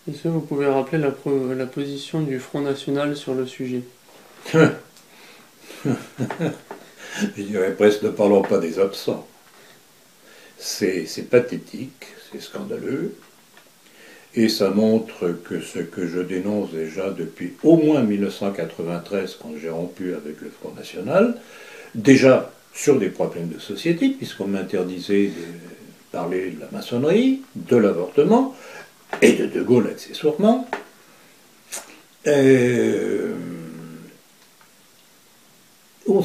Est-ce que vous pouvez rappeler la position du Front National sur le sujet? Je dirais presque ne parlons pas des absents. C'est pathétique, c'est scandaleux, et ça montre que ce que je dénonce déjà depuis au moins 1993, quand j'ai rompu avec le Front National, déjà sur des problèmes de société, puisqu'on m'interdisait de parler de la maçonnerie, de l'avortement, et de Gaulle accessoirement. Euh, on,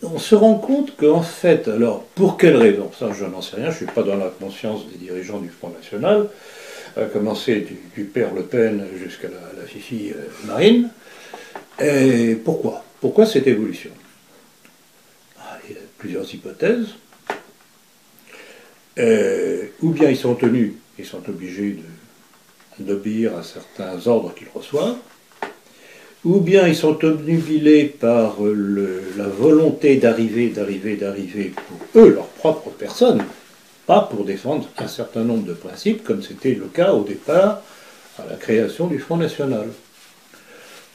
on se rend compte qu'en fait, alors pour quelle raison, ça je n'en sais rien, je ne suis pas dans la conscience des dirigeants du Front National, à commencer du père Le Pen jusqu'à la fifi Marine. Et pourquoi? Pourquoi cette évolution? Il y a plusieurs hypothèses. Ou bien ils sont obligés d'obéir à certains ordres qu'ils reçoivent, ou bien ils sont obnubilés par la volonté d'arriver pour eux, leur propre personne, pas pour défendre un certain nombre de principes, comme c'était le cas au départ à la création du Front National.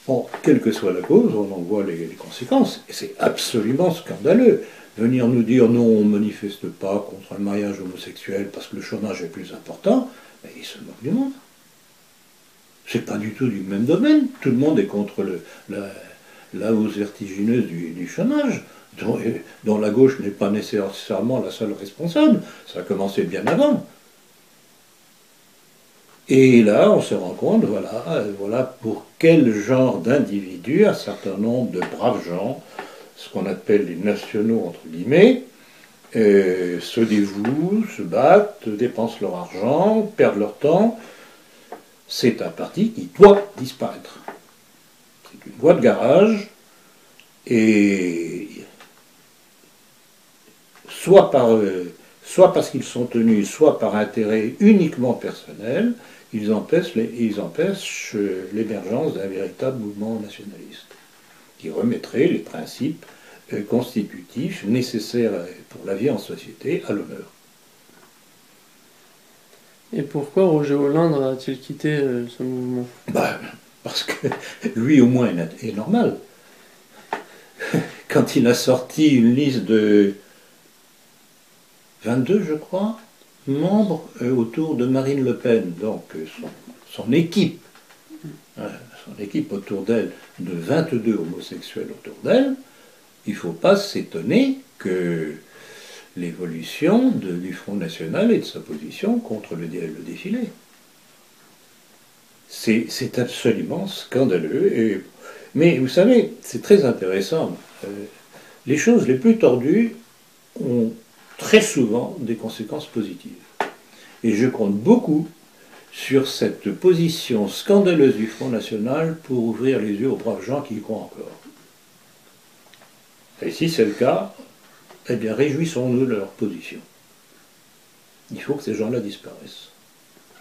Bon, quelle que soit la cause, on en voit les conséquences, et c'est absolument scandaleux. Venir nous dire non, on ne manifeste pas contre le mariage homosexuel parce que le chômage est plus important, mais ils se moquent du monde. C'est pas du tout du même domaine. Tout le monde est contre la hausse vertigineuse du chômage, dont la gauche n'est pas nécessairement la seule responsable. Ça a commencé bien avant. Et là, on se rend compte, voilà pour quel genre d'individus un certain nombre de braves gens, ce qu'on appelle les nationaux entre guillemets, se dévouent, se battent, dépensent leur argent, perdent leur temps. C'est un parti qui doit disparaître. C'est une voie de garage, et soit parce qu'ils sont tenus, soit par intérêt uniquement personnel, ils empêchent l'émergence d'un véritable mouvement nationaliste, qui remettrait les principes constitutifs nécessaires pour la vie en société à l'honneur. Et pourquoi Roger Hollande a-t-il quitté ce mouvement? Ben, parce que lui au moins est normal. Quand il a sorti une liste de 22, je crois, membres autour de Marine Le Pen, donc son équipe, son équipe autour d'elle, de 22 homosexuels autour d'elle, il ne faut pas s'étonner que l'évolution du Front National et de sa position contre le défilé. C'est absolument scandaleux. Mais vous savez, c'est très intéressant. Les choses les plus tordues ont très souvent des conséquences positives. Et je compte beaucoup sur cette position scandaleuse du Front National pour ouvrir les yeux aux braves gens qui y croient encore. Et si c'est le cas, eh bien réjouissons-nous de leur position. Il faut que ces gens-là disparaissent.